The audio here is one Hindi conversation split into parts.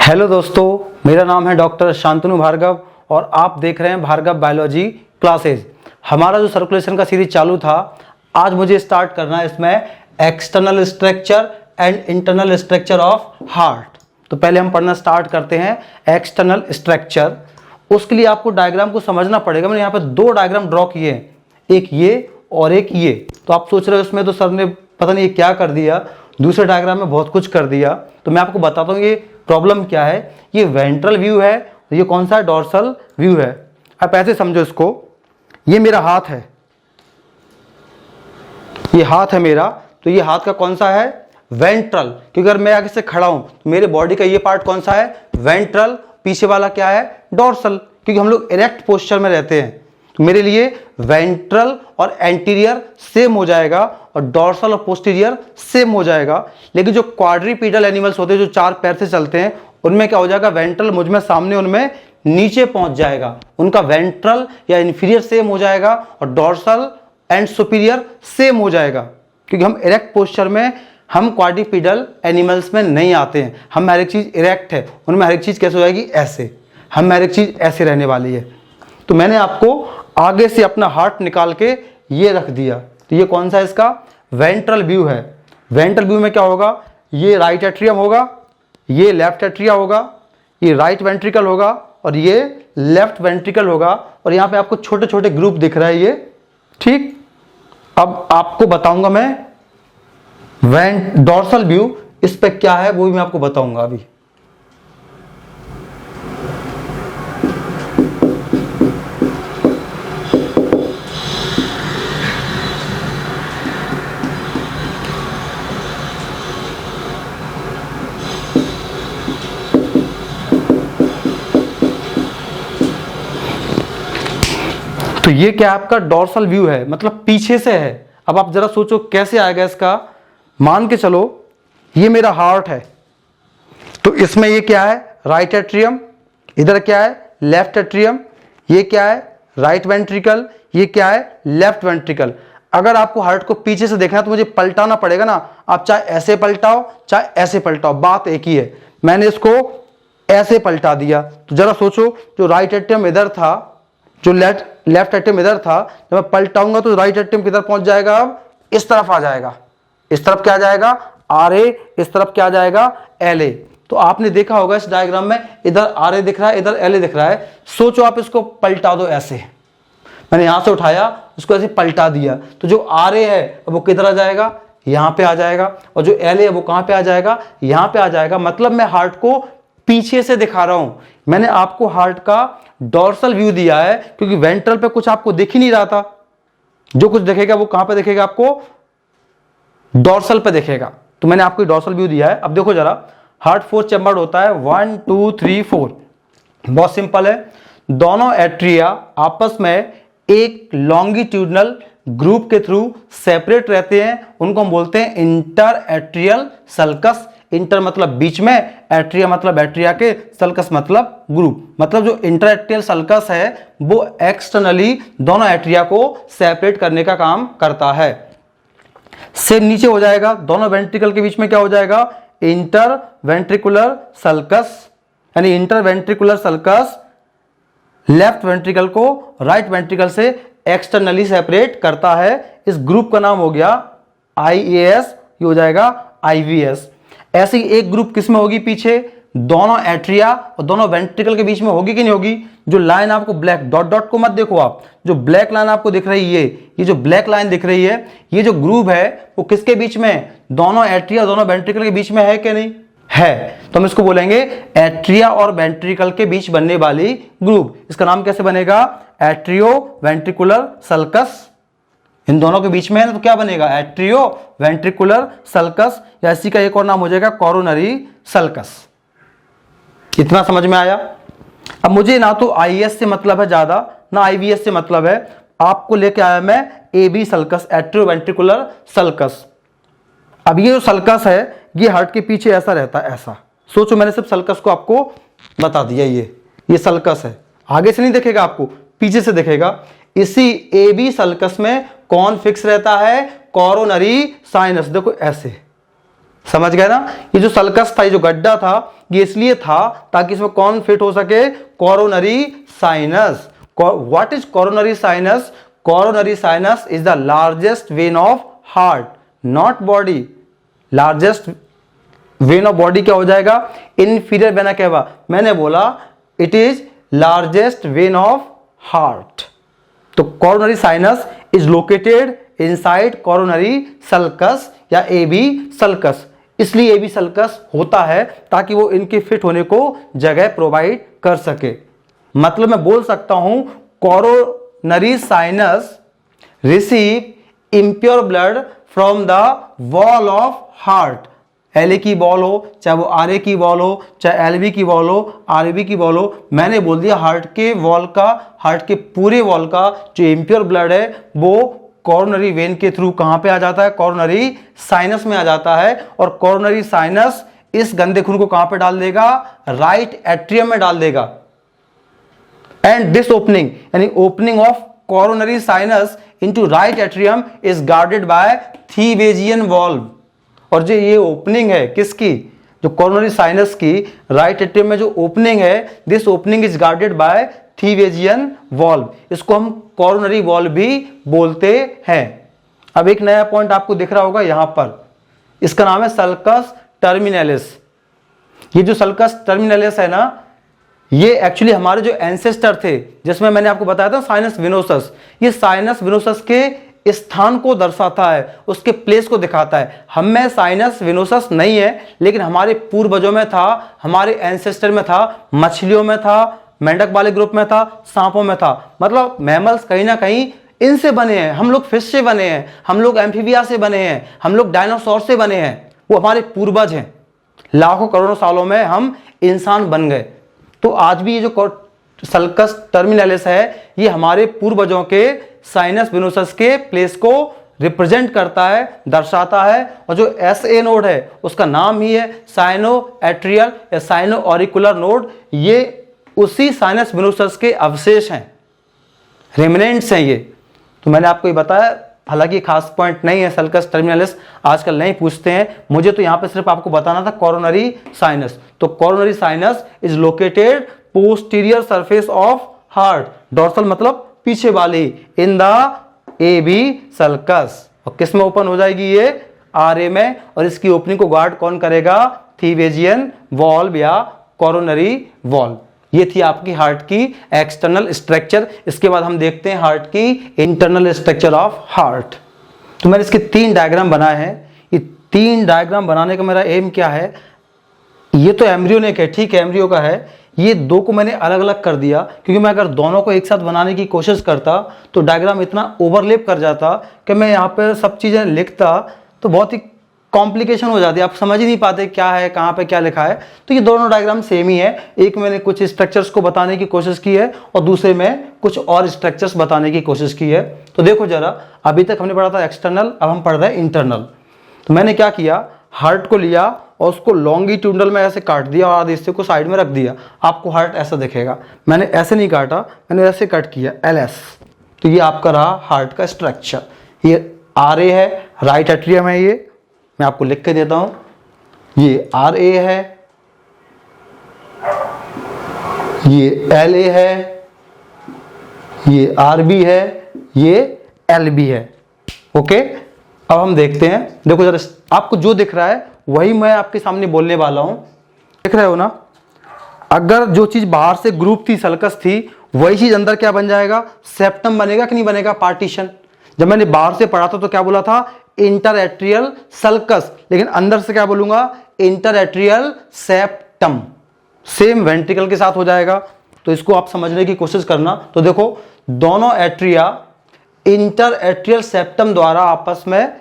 हेलो दोस्तों, मेरा नाम है डॉक्टर शांतनु भार्गव और आप देख रहे हैं भार्गव बायोलॉजी क्लासेज। हमारा जो सर्कुलेशन का सीरीज चालू था, आज मुझे स्टार्ट करना है इसमें external structure and internal structure of heart. तो पहले हम पढ़ना स्टार्ट करते हैं एक्सटर्नल स्ट्रक्चर। उसके लिए आपको डायग्राम को समझना पड़ेगा। मैंने यहाँ पे दो डायग्राम ड्रॉ किए हैं, एक ये और एक ये। तो आप सोच रहे हो इसमें तो सर ने पता नहीं क्या कर दिया, दूसरे डायग्राम में बहुत कुछ कर दिया। तो मैं आपको बताता हूँ ये प्रॉब्लम क्या है। ये वेंट्रल व्यू है, ये कौन सा है, डोर्सल व्यू है। आप ऐसे समझो इसको, ये मेरा हाथ है, ये हाथ है मेरा। तो ये हाथ का कौन सा है, वेंट्रल। क्योंकि अगर मैं आगे से खड़ा हूं तो मेरे बॉडी का ये पार्ट कौन सा है, वेंट्रल। पीछे वाला क्या है, डोर्सल। क्योंकि हम लोग इरेक्ट पोस्चर में रहते हैं, तो मेरे लिए वेंट्रल और एंटीरियर सेम हो जाएगा और डोर्सल और पोस्टीरियर सेम हो जाएगा। लेकिन जो क्वाड्रीपीडल एनिमल्स होते हैं, जो चार पैर से चलते हैं, उनमें क्या हो जाएगा, वेंट्रल मुझ में सामने, उनमें नीचे पहुंच जाएगा। उनका वेंट्रल या इंफीरियर सेम हो जाएगा और डोर्सल एंड सुपीरियर सेम हो जाएगा। क्योंकि हम इरेक्ट पोस्चर में, हम क्वाड्रीपीडल एनिमल्स में नहीं आते हैं। हम हर एक चीज इरेक्ट है, उनमें हर एक चीज कैसे हो जाएगी, ऐसे। हम हर एक चीज ऐसे रहने वाली है। तो मैंने आपको आगे से अपना हार्ट निकाल के ये रख दिया। तो ये कौन सा है, इसका वेंट्रल व्यू है। वेंट्रल व्यू में क्या होगा, ये राइट एट्रियम होगा, ये लेफ्ट एट्रिया होगा, ये राइट वेंट्रिकल होगा और ये लेफ्ट वेंट्रिकल होगा। और यहाँ पे आपको छोटे छोटे ग्रुप दिख रहा है ये, ठीक। अब आपको बताऊंगा मैं डोर्सल व्यू, इस पे क्या है वो भी मैं आपको बताऊंगा अभी। तो ये क्या आपका डोर्सल व्यू है, मतलब पीछे से है। अब आप जरा सोचो कैसे आएगा इसका। मान के चलो ये मेरा हार्ट है, तो इसमें ये क्या है, राइट एट्रियम, इधर क्या है, लेफ्ट एट्रियम, ये क्या है, राइट वेंट्रिकल, ये क्या है, लेफ्ट वेंट्रिकल। अगर आपको हार्ट को पीछे से देखना है तो मुझे पलटाना पड़ेगा ना। आप चाहे ऐसे पलटाओ चाहे ऐसे पलटाओ, बात एक ही है। मैंने इसको ऐसे पलटा दिया, तो जरा सोचो, जो राइट एट्रियम इधर था, जो लेफ्ट एट्रियम इधर था, जब मैं पलटाऊंगा तो राइट एट्रियम किधर पहुंच जाएगा, अब इस तरफ आ जाएगा। इस तरफ क्या आ जाएगा, आर ए, इस तरफ क्या आ जाएगा, एल ए। तो आपने देखा होगा इस डायग्राम में, इधर आर ए दिख रहा है, इधर एल ए दिख रहा है। सोचो आप इसको पलटा दो ऐसे। मैंने यहां से उठाया, उसको ऐसे पलटा दिया, तो जो आर ए है वो किधर आ जाएगा, यहां पे आ जाएगा। और जो एल ए है वो कहां पे आ जाएगा, यहां पे आ जाएगा। मतलब मैं हार्ट को पीछे से दिखा रहा हूं। मैंने आपको हार्ट का डोर्सल व्यू दिया है क्योंकि वेंट्रल पे कुछ आपको दिख ही नहीं रहा था। जो कुछ दिखेगा वो कहां पे दिखेगा, आपको डोर्सल पे दिखेगा। तो मैंने आपको डोर्सल व्यू दिया है। अब देखो जरा, हार्ट 4 चैम्बर्ड होता है, 1 2 3 4। बहुत सिंपल है। दोनों एट्रिया आपस में एक लॉन्गिट्यूडनल ग्रुप के थ्रू सेपरेट रहते हैं। उनको हम बोलते हैं इंटर एट्रियल सल्कस। इंटर मतलब बीच में, एट्रिया मतलब एट्रिया के, सल्कस मतलब ग्रुप। मतलब जो इंटर एट्रियल सल्कस है वो एक्सटर्नली दोनों एट्रिया को सेपरेट करने का काम करता है। से नीचे हो जाएगा, दोनों वेंट्रिकल के बीच में क्या हो जाएगा, इंटर वेंट्रिकुलर सल्कस। यानी inter ventricular sulcus left ventricle को राइट वेंट्रिकल से एक्सटर्नली सेपरेट करता है। इस ग्रुप का नाम हो गया IAS, ये हो जाएगा IVS। ऐसी एक ग्रुप किसमें होगी, पीछे दोनों एट्रिया और दोनों वेंट्रिकल के बीच में होगी कि नहीं होगी। जो लाइन आपको ब्लैक डॉट डॉट को मत देखो आप, जो ब्लैक लाइन आपको दिख रही है, ये जो ब्लैक लाइन दिख रही है, ये जो ग्रुप है वो किसके बीच में, दोनों एट्रिया दोनों वेंट्रिकल के बीच में है कि नहीं है। तो हम इसको बोलेंगे एट्रिया और वेंट्रिकल के बीच बनने वाली ग्रुप। इसका नाम कैसे बनेगा, एट्रियो वेंट्रिकुलर सल्कस। इन दोनों के बीच में है तो क्या बनेगा, एट्रियो वेंट्रिकुलर सल्कस, या इसी का एक और नाम हो जाएगा कोरोनरी सल्कस। इतना समझ में आया। अब मुझे ना तो IAS से मतलब है ज्यादा, ना IVS से मतलब है। आपको लेके आया मैं AB sulcus, atrio ventricular sulcus. अब ये जो सल्कस है ये हार्ट के पीछे ऐसा रहता है, ऐसा। सोचो मैंने सिर्फ सल्कस को आपको बता दिया, ये सल्कस है। आगे से नहीं दिखेगा आपको, पीछे से दिखेगा। इसी AB सल्कस में कौन फिक्स रहता है, कोरोनरी साइनस। देखो ऐसे, समझ गए ना? ये जो सल्कस था, ये जो गड्ढा था, ये इसलिए था ताकि इसमें कौन फिट हो सके? Coronary sinus. What is coronary sinus? Coronary sinus is the largest vein of heart, not body. Largest vein of body क्या हो जाएगा? Inferior vena cava. मैंने बोला it is largest vein of heart. तो coronary sinus is located inside coronary sulcus या एबी सल्कस। इसलिए एबी सल्कस होता है ताकि वो इनके फिट होने को जगह प्रोवाइड कर सके। मतलब मैं बोल सकता हूं coronary sinus receive impure blood from the wall of heart. L की वॉल हो, चाहे वो आर ए की वॉल हो, चाहे एल बी की वॉल हो, आर बी की वॉल हो, मैंने बोल दिया हार्ट के वॉल का, हार्ट के पूरे वॉल का जो इम्प्योर ब्लड है वो कोरोनरी वेन के थ्रू कहां पे आ जाता है? कोरोनरी साइनस में आ जाता है। और कोरोनरी साइनस इस गंदे खून को कहां पे डाल देगा? राइट एट्रियम में डाल देगा। एंड दिस ओपनिंग यानी opening of coronary sinus into right atrium is guarded by Thebesian valve. और जो ये ओपनिंग है किसकी? जो कोरोनरी साइनस की राइट एट्रियम में जो ओपनिंग है, this opening is guarded by Thebesian valve. इसको हम कोरोनरी वॉल्व भी बोलते हैं। अब एक नया पॉइंट आपको दिख रहा होगा यहां पर, इसका नाम है सल्कस टर्मिनलिस। ये जो सल्कस टर्मिनलिस है ना, ये एक्चुअली हमारे जो एंसेस्टर थे, जिसमें मैंने आपको बताया था साइनस विनोसस, ये साइनस विनोसस के स्थान को दर्शाता है, उसके प्लेस को दिखाता है। हम में साइनस विनोसस नहीं है, लेकिन हमारे पूर्वजों में था, हमारे एंसेस्टर में था, मछलियों में था, मेंढक वाले ग्रुप में था, सांपों में था। मतलब मैमल्स कहीं ना कहीं इनसे बने हैं। हम लोग फिश से बने हैं, हम लोग एम्फीबिया से बने हैं, हम लोग डायनासोर से बने हैं। वो हमारे पूर्वज हैं। लाखों करोड़ों सालों में हम इंसान बन गए। तो आज भी ये जो सल्कस टर्मिनलिस है, ये हमारे पूर्वजों के साइनस विनोसस के प्लेस को रिप्रेजेंट करता है, दर्शाता है। और जो एस ए नोड है उसका नाम ही है साइनो एट्रियल या साइनो ऑरिकुलर नोड। ये उसी साइनस विनोसस के अवशेष हैं, रेमिनेंट्स हैं ये। तो मैंने आपको ये बताया, हालांकि खास पॉइंट नहीं है सल्कस टर्मिनलिस, आजकल नहीं पूछते हैं। मुझे तो यहाँ पे सिर्फ आपको बताना था कोरोनरी साइनस। तो coronary sinus is located posterior surface of heart, dorsal मतलब पीछे वाली, in the A B sulcus. और किस में ओपन हो जाएगी? ये आर ए में। और इसकी ओपनिंग को गार्ड कौन करेगा? थीवेजियन वॉल्व या कोरोनरी वॉल्व। ये थी आपकी हार्ट की एक्सटर्नल स्ट्रक्चर। इसके बाद हम देखते हैं हार्ट की इंटरनल स्ट्रक्चर ऑफ हार्ट। तो मैंने इसके 3 डायग्राम बनाए हैं। ये 3 डायग्राम बनाने का मेरा एम क्या है? ये तो एम्ब्रियोनिक है, ठीक है, एम्ब्रियो का है। ये 2 को मैंने अलग अलग कर दिया, क्योंकि मैं अगर दोनों को एक साथ बनाने की कोशिश करता तो डायग्राम इतना ओवरलैप कर जाता कि मैं यहाँ पर सब चीज़ें लिखता तो बहुत ही कॉम्प्लिकेशन हो जाती है, आप समझ ही नहीं पाते क्या है, कहाँ पे क्या लिखा है। तो ये दोनों डायग्राम सेम ही है। एक मैंने कुछ स्ट्रक्चर्स को बताने की कोशिश की है और दूसरे में कुछ और स्ट्रक्चर्स बताने की कोशिश की है। तो देखो जरा, अभी तक हमने पढ़ा था एक्सटर्नल, अब हम पढ़ रहे हैं इंटरनल। तो मैंने क्या किया, हार्ट को लिया और उसको लॉन्गिट्यूडनल में ऐसे काट दिया और आधे हिस्से को साइड में रख दिया। आपको हार्ट ऐसा दिखेगा। मैंने ऐसे नहीं काटा, मैंने ऐसे कट किया, LS। तो ये आपका रहा हार्ट का स्ट्रक्चर। ये RA है, राइट एट्रियम है। ये मैं आपको लिख के देता हूं, ये RA है, ये LA है, ये RB है, ये LB है। ओके, अब हम देखते हैं। देखो जरा, आपको जो दिख रहा है वही मैं आपके सामने बोलने वाला हूं। देख रहे हो ना? अगर जो चीज बाहर से ग्रुप थी, सल्कस थी, वही चीज अंदर क्या बन जाएगा? सेप्टम बनेगा कि नहीं बनेगा? पार्टीशन। जब मैंने बाहर से पढ़ा था तो क्या बोला था? इंटर एट्रियल सल्कस, लेकिन अंदर से क्या बोलूंगा? Inter atrial septum. Same ventricle के साथ हो जाएगा। तो इसको आप समझने की कोशिश करना। तो देखो, दोनों एट्रिया इंटर एट्रियल सेप्टम द्वारा आपस में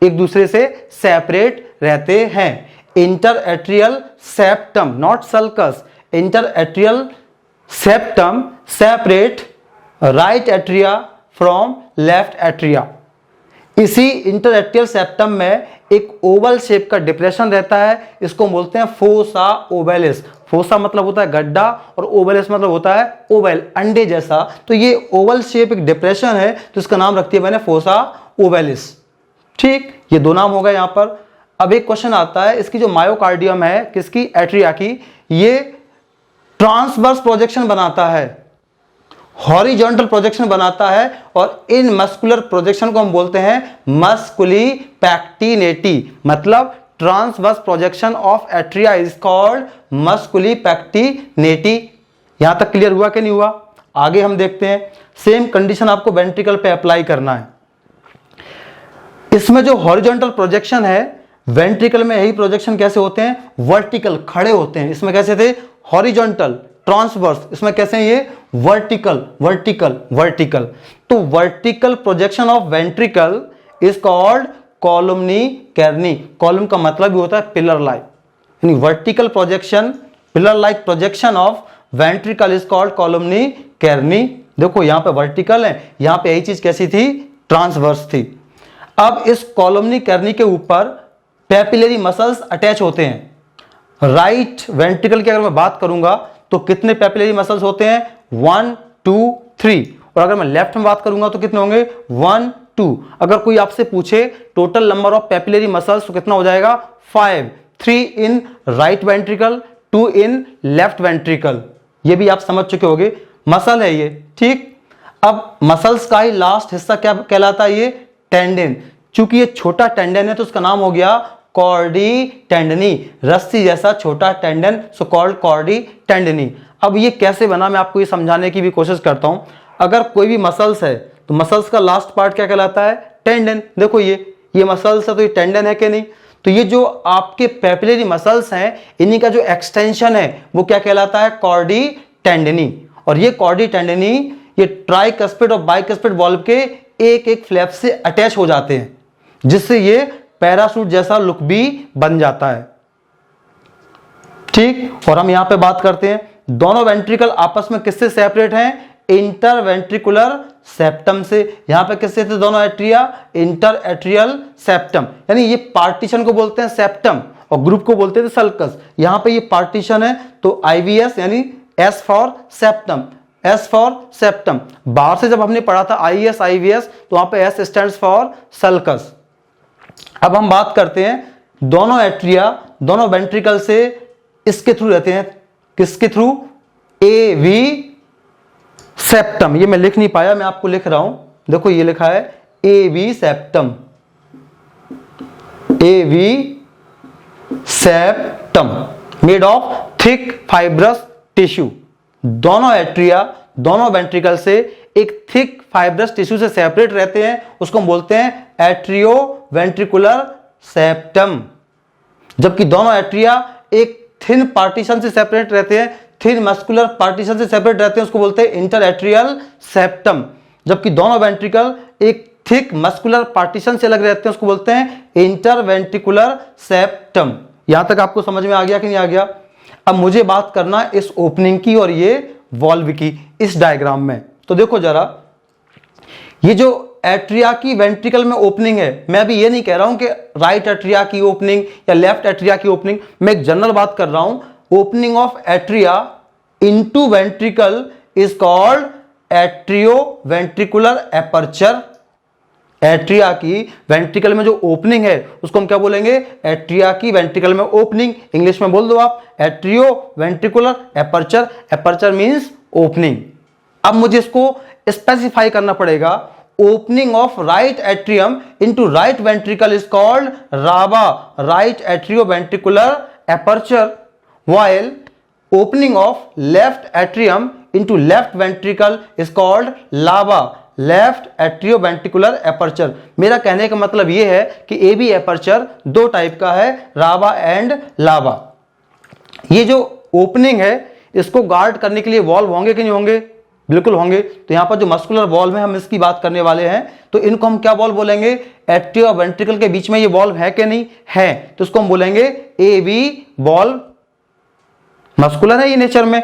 एक दूसरे से सेपरेट रहते हैं। Inter atrial septum, not sulcus, inter atrial septum separate right atria from left atria. इसी इंटर एट्रियल सेप्टम में एक ओवल शेप का डिप्रेशन रहता है, इसको बोलते हैं फोसा ओवेलिस। फोसा मतलब होता है गड्ढा और ओवेलिस मतलब होता है ओवल, अंडे जैसा। तो ये ओवल शेप एक डिप्रेशन है, तो इसका नाम रख दिया मैंने फोसा ओवेलिस। ठीक, ये 2 नाम हो गए यहाँ पर। अब एक क्वेश्चन आता है, इसकी जो मायोकार्डियम है किसकी, एट्रिया की, ये ट्रांसवर्स प्रोजेक्शन बनाता है, हॉरिजॉन्टल प्रोजेक्शन बनाता है, और इन मस्कुलर प्रोजेक्शन को हम बोलते हैं मस्कुली पैक्टिनेटी। मतलब transverse projection of atria is called musculi pectinati. यहां तक क्लियर हुआ कि नहीं हुआ? आगे हम देखते हैं। सेम कंडीशन आपको वेंट्रिकल पे अप्लाई करना है। इसमें जो हॉरिजॉन्टल प्रोजेक्शन है, वेंट्रिकल में यही प्रोजेक्शन कैसे होते हैं, वर्टिकल, खड़े होते हैं। इसमें कैसे थे, हॉरिजॉन्टल, ट्रांसवर्स, इसमें कैसे हैं ये, वर्टिकल वर्टिकल वर्टिकल। तो vertical projection of ventricle is called columnae carneae. Column का मतलब भी होता है पिलर लाइक, यानी vertical projection, pillar like projection of ventricle is called columnae carneae. देखो यहां पे वर्टिकल है, यहां पे यही चीज कैसी थी, ट्रांसवर्स थी। अब इस कॉलमनी कैर्नी के ऊपर पैपिलरी मसल्स अटैच होते हैं। राइट वेंट्रिकल की अगर मैं बात करूंगा तो कितने पैपिलरी मसल्स होते हैं, 1 2 3। और अगर मैं लेफ्ट में बात करूंगा तो कितने होंगे, 1 2। अगर कोई आपसे पूछे total number of papillary muscles तो कितना हो जाएगा, 5, 3 in right ventricle, 2 in left ventricle. ये भी आप समझ चुके होंगे, मसल है ये, ठीक। अब मसल्स का ही लास्ट हिस्सा क्या कहलाता है, ये टेंडन। चूंकि ये छोटा टेंडन है तो उसका नाम हो गया कॉर्डी टेंडनी, रस्सी जैसा छोटा टेंडन, सो कॉल्ड कॉर्डी टेंडनी। अब ये कैसे बना, मैं आपको ये समझाने की भी कोशिश करता हूं। अगर कोई भी मसल्स है तो मसल्स का लास्ट पार्ट क्या कहलाता है, टेंडन। देखो ये मसल्स है तो ये टेंडन है कि नहीं, तो ये जो आपके पैपिलरी मसल्स हैं इन्हीं का जो एक्सटेंशन है वो क्या कहलाता है, कॉर्डी टेंडनी। और ये कॉर्डी टेंडनी ये ट्राइकस्पिड और बाइकस्पिड वॉल्व के एक एक फ्लैप से अटैच हो जाते हैं, जिससे ये पैराशूट जैसा लुक भी बन जाता है, ठीक। और हम यहां पे बात करते हैं, दोनों वेंट्रिकल आपस में किससे सेपरेट हैं, इंटर वेंट्रिकुलर सेप्टम से। यहां पे किससे थे दोनों एट्रिया, इंटर एट्रियल सेप्टम, यानी ये पार्टीशन को बोलते हैं सेप्टम और ग्रुप को बोलते थे सल्कस। यहां पे ये पार्टीशन है तो आईवीएस यानी S for septum, S for septum. बाहर से जब हमने पढ़ा था आईएस आईवीएस तो वहां पे एस स्टैंड्स फॉर सल्कस। अब हम बात करते हैं, दोनों एट्रिया दोनों वेंट्रिकल से इसके थ्रू रहते हैं, किसके थ्रू, एवी सेप्टम। ये मैं लिख नहीं पाया, मैं आपको लिख रहा हूं, देखो ये लिखा है AV septum, AV septum made of thick fibrous tissue. दोनों एट्रिया दोनों वेंट्रिकल से एक थिक फाइब्रस टिश्यू से सेपरेट रहते हैं, उसको हम बोलते हैं एट्रियो वेंट्रिकुलर सेप्टम। जबकि दोनों एट्रिया एक थिन पार्टीशन से सेपरेट रहते हैं, थिन मस्कुलर पार्टीशन से सेपरेट रहते हैं, उसको बोलते हैं इंटर एट्रियल सेप्टम। जबकि दोनों वेंट्रिकल एक थिक मस्कुलर पार्टीशन से अलग रहते हैं, उसको बोलते हैं इंटर वेंट्रिकुलर सेप्टम। यहां तक आपको समझ में आ गया कि नहीं आ गया? अब मुझे बात करना इस ओपनिंग की और ये वॉल्व की इस डायग्राम में। तो देखो जरा, ये जो एट्रिया की वेंट्रिकल में ओपनिंग है, मैं अभी ये नहीं कह रहा हूं कि राइट एट्रिया की ओपनिंग या लेफ्ट एट्रिया की ओपनिंग, मैं एक जनरल बात कर रहा हूं। Opening of atria into ventricle is called atrio ventricular aperture. Atria की वेंट्रिकल में जो ओपनिंग है उसको हम क्या बोलेंगे, एट्रिया की वेंट्रिकल में ओपनिंग। इंग्लिश में बोल दो आप, atrioventricular aperture. Aperture means opening. अब मुझे इसको स्पेसिफाई करना पड़ेगा। Opening of right atrium into right ventricle is called राबा, right atrioventricular aperture, while opening of left atrium into left ventricle is called lava, left atrioventricular aperture। मेरा कहने का मतलब यह है कि ए बी एपर्चर दो टाइप का है, रावा एंड लावा। ये जो ओपनिंग है इसको गार्ड करने के लिए वॉल्व होंगे कि नहीं होंगे, बिल्कुल होंगे। तो यहां पर जो मस्कुलर वॉल्व है हम इसकी बात करने वाले हैं, तो इनको हम क्या वॉल्व बोलेंगे, एट्रियो वेंट्रिकल के बीच में ये वॉल्व है कि नहीं है, तो इसको हम बोलेंगे ए बी वॉल्व। मस्कुलर है ये नेचर में।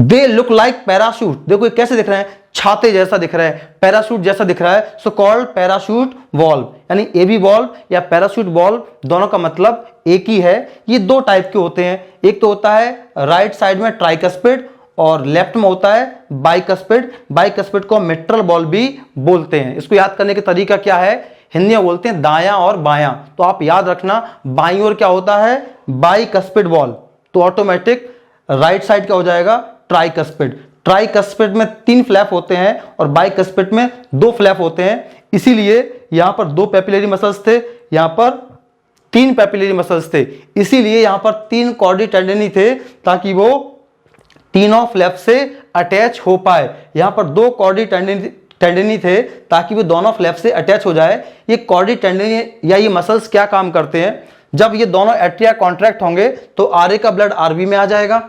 दे लुक लाइक पैराशूट, देखो ये कैसे दिख रहे हैं, छाते जैसा दिख रहा है, पैराशूट जैसा दिख रहा है, सो कॉल्ड पैराशूट वॉल्व। यानी एबी वॉल्व या पैराशूट वॉल्व दोनों का मतलब एक ही है। ये दो टाइप के होते हैं, एक तो होता है राइट साइड में ट्राइकस्पिड और लेफ्ट में होता है बाइकस्पिड। बाइकस्पिड को मिट्रल वॉल्व भी बोलते हैं। इसको याद करने का तरीका क्या है, हिंदी में बोलते हैं दायां और बायां। तो आप याद रखना, बाईं ओर क्या होता है, बाइकस्पिड वॉल्व, तो ऑटोमेटिक राइट साइड क्या हो जाएगा, ट्राइकस्पिड। ट्राइकस्पिड में 3 फ्लैप होते हैं और बाइकस्पिड में 2 फ्लैप होते हैं, इसीलिए यहां पर 2 पैपिलरी मसल्स थे, यहां पर 3 पैपिलरी मसल्स थे, इसीलिए यहां पर 3 कॉर्डी टेंडेनी थे ताकि वो तीनों फ्लैप से अटैच हो पाए। यहां पर 2 कॉर्डी टेंडेनी थे ताकि वो दोनों फ्लैप से अटैच हो जाए। ये कॉर्डी टेंडेनी या ये मसल्स क्या काम करते हैं, जब ये दोनों एट्रिया कॉन्ट्रैक्ट होंगे तो आरए का ब्लड आरबी में आ जाएगा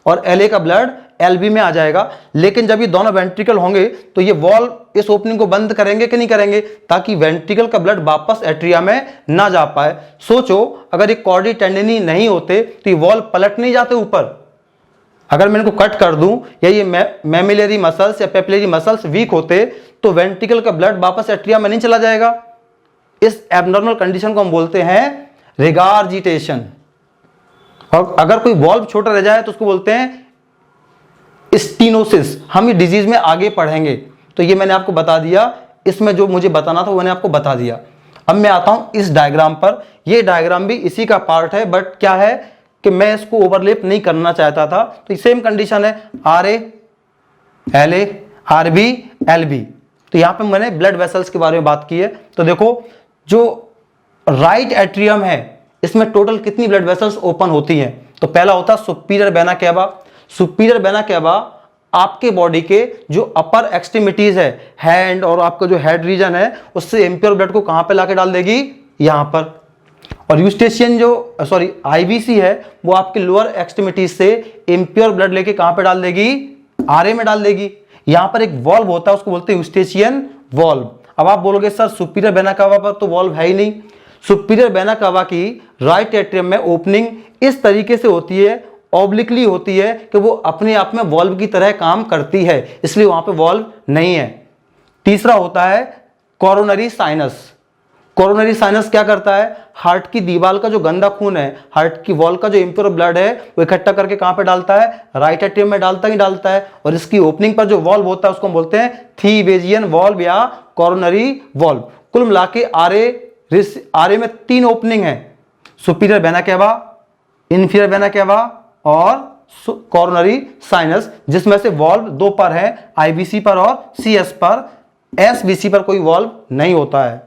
और एलए का ब्लड एलबी में आ जाएगा। लेकिन जब ये दोनों वेंट्रिकल होंगे तो ये वॉल्व इस ओपनिंग को बंद करेंगे कि नहीं करेंगे, ताकि वेंट्रिकल का ब्लड वापस एट्रिया में ना जा पाए। सोचो अगर ये कॉर्डी टेंडेनी नहीं होते तो ये वॉल्व पलट नहीं जाते ऊपर। अगर मैं इनको कट कर दूं या ये मैमिलरी मसल्स या पेपिलरी मसल्स वीक होते तो वेंट्रिकल का ब्लड वापस एट्रिया में नहीं चला जाएगा। इस एब्नॉर्मल कंडीशन को हम बोलते हैं रिगारजिटेशन। और अगर कोई वॉल्व छोटा रह जाए तो उसको बोलते हैं स्टीनोसिस। हम ये डिजीज में आगे पढ़ेंगे, तो ये मैंने आपको बता दिया, इसमें जो मुझे बताना था वो मैंने आपको बता दिया। अब मैं आता हूं इस डायग्राम पर। ये डायग्राम भी इसी का पार्ट है, बट क्या है कि मैं इसको ओवरलैप नहीं करना चाहता था। तो सेम कंडीशन है, R A L A R B L B. तो यहां पे मैंने ब्लड वेसल्स के बारे में बात की है। तो देखो जो राइट एट्रियम है इसमें टोटल कितनी ब्लड वेसल्स ओपन होती हैं, तो पहला होता है superior vena cava. Superior vena cava आपके बॉडी के जो अपर एक्सट्रीमिटीज है, हैंड और आपका जो हेड रीजन है, उससे इम्प्योर ब्लड को कहां पे लाके डाल देगी, यहां पर। और यूस्टेशियन जो आईबीसी है वो आपके लोअर एक्सट्रीमिटीज से इम्प्योर ब्लड लेके कहां पे डाल देगी, आरए में डाल देगी। यहां पर एक वॉल्व होता है, उसको बोलते हैं यूस्टेशियन वॉल्व। अब आप बोलोगे सर सुपीरियर वेना कैवा पर तो वॉल्व है ही नहीं। सुपीरियर वेना कैवा की राइट एट्रियम में ओपनिंग इस तरीके से होती है, ऑब्लिकली होती है कि वो अपने आप में वॉल्व की तरह काम करती है, इसलिए वहां पे वॉल्व नहीं है। तीसरा होता है कोरोनरी साइनस। कोरोनरी साइनस क्या करता है, हार्ट की दीवार का जो गंदा खून है, हार्ट की वॉल का जो इम्प्योर ब्लड है, वो इकट्ठा करके कहां पे डालता है, राइट एट्रियम में डालता ही डालता है। और इसकी ओपनिंग पर जो वॉल्व होता है उसको हम बोलते हैं थीवेजियन वॉल्व या कोरोनरी वॉल्व। कुल मिला के आरए में 3 ओपनिंग है, superior vena cava, inferior vena cava और कोरोनरी साइनस, जिसमें से वॉल्व 2 पर है, आईबीसी पर और सीएस पर। एसबीसी पर कोई वॉल्व नहीं होता है।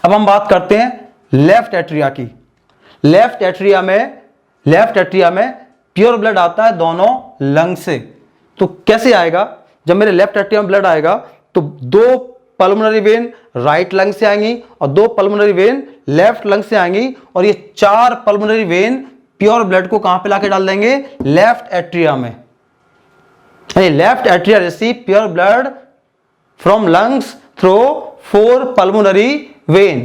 अब हम बात करते हैं लेफ्ट एट्रिया की। लेफ्ट एट्रिया में प्योर ब्लड आता है दोनों लंग से। तो कैसे आएगा, जब मेरे लेफ्ट एट्रिया में ब्लड आएगा तो 2 पल्मोनरी वेन राइट लंग से आएंगी और 2 पल्मोनरी वेन लेफ्ट लंग से आएंगी, और ये 4 पल्मोनरी वेन प्योर ब्लड को कहां पे लाके डाल देंगे, लेफ्ट एट्रिया में। Left atria receive pure blood from lungs through 4 pulmonary vein,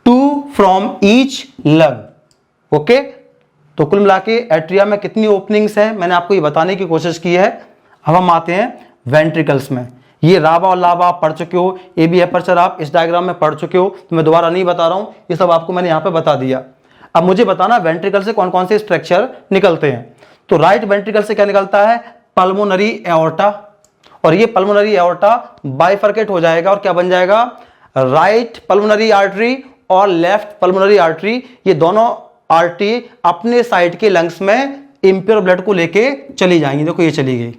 2 from each lung. Okay, तो कुल मिला के एट्रिया में कितनी ओपनिंग्स हैं मैंने आपको ये बताने की कोशिश की है। अब हम आते हैं वेंट्रिकल्स में। ये रावा और लावा आप पढ़ चुके हो, ए बी एपर्चर आप इस डायग्राम में पढ़ चुके हो, तो मैं दोबारा नहीं बता रहा हूं, ये सब आपको मैंने यहां पे बता दिया। अब मुझे बताना वेंट्रिकल से कौन कौन से स्ट्रक्चर निकलते हैं। तो राइट वेंट्रिकल से क्या निकलता है, पल्मोनरी एओर्टा, और ये पल्मोनरी एओर्टा बाइफर्केट हो जाएगा और क्या बन जाएगा, राइट पल्मोनरी आर्टरी और लेफ्ट पल्मोनरी आर्टरी। ये दोनों आर्टरी अपने साइड के लंग्स में इंप्योर ब्लड को लेके चली जाएंगी। देखो ये चली गई,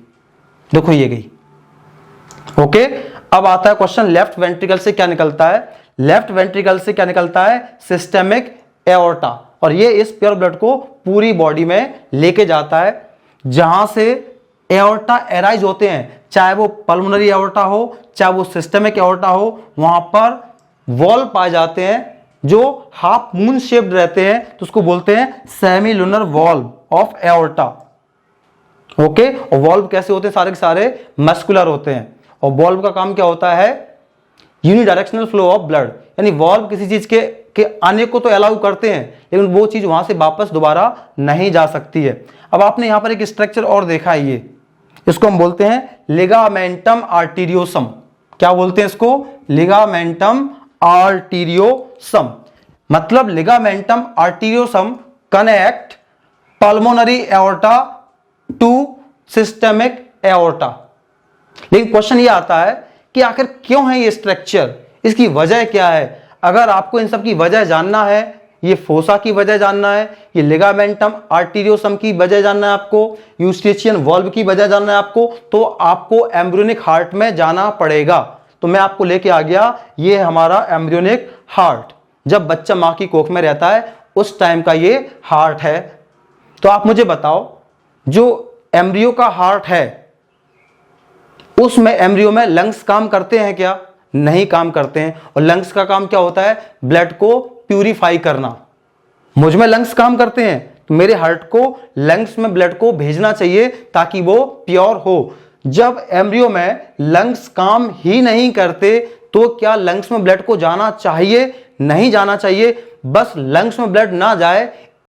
देखो ये गई। ओके, अब आता है क्वेश्चन लेफ्ट वेंट्रिकल से क्या निकलता है। लेफ्ट वेंट्रिकल से क्या निकलता है, सिस्टेमिक एओर्टा, और ये इस प्योर ब्लड को पूरी बॉडी में लेके जाता है। जहां से एओर्टा एराइज होते हैं, चाहे वो पल्मोनरी एओर्टा हो चाहे वो सिस्टेमिक एओर्टा हो, वहां पर वॉल्व पाए जाते हैं जो हाफ मून शेप्ड रहते हैं, तो उसको बोलते हैं semi lunar valve of aorta. Okay, और वॉल्व कैसे होते हैं, सारे के सारे मस्कुलर होते हैं। और वॉल्व का काम क्या होता है, यूनिडायरेक्शनल फ्लो ऑफ ब्लड, यानी वॉल्व किसी चीज के आने को तो अलाउ करते हैं, लेकिन वो चीज वहां से वापस दोबारा नहीं जा सकती है। अब आपने यहां पर एक स्ट्रक्चर और देखा है, ये इसको हम बोलते हैं लिगामेंटम आर्टीरियोसम। क्या बोलते हैं इसको, लिगामेंटम आर्टीरियोसम। मतलब ligamentum arteriosum connect pulmonary aorta to systemic aorta. लेकिन क्वेश्चन ये आता है कि आखिर क्यों है ये स्ट्रक्चर, इसकी वजह क्या है। अगर आपको इन सब की वजह जानना है, ये फोसा की वजह जानना है, ये लिगामेंटम आर्टीरियोसम की वजह जानना है आपको, यूस्टेचियन वॉल्व की वजह जानना है आपको, तो आपको एम्ब्रियोनिक हार्ट में जाना पड़ेगा। तो मैं आपको लेके आ गया, ये हमारा एम्ब्रियोनिक हार्ट, जब बच्चा मां की कोख में रहता है उस टाइम का ये हार्ट है। तो आप मुझे बताओ, जो एम्ब्रियो का हार्ट है उसमें एम्ब्रियो में लंग्स काम करते हैं क्या? नहीं काम करते हैं। और लंग्स का काम क्या होता है? ब्लड को प्यूरिफाई करना। मुझ में लंग्स काम करते हैं तो मेरे हार्ट को लंग्स में ब्लड को भेजना चाहिए ताकि वो प्योर हो। जब एम्ब्रियो में लंग्स काम ही नहीं करते तो क्या लंग्स में ब्लड को जाना चाहिए? नहीं जाना चाहिए। बस लंग्स में ब्लड ना जाए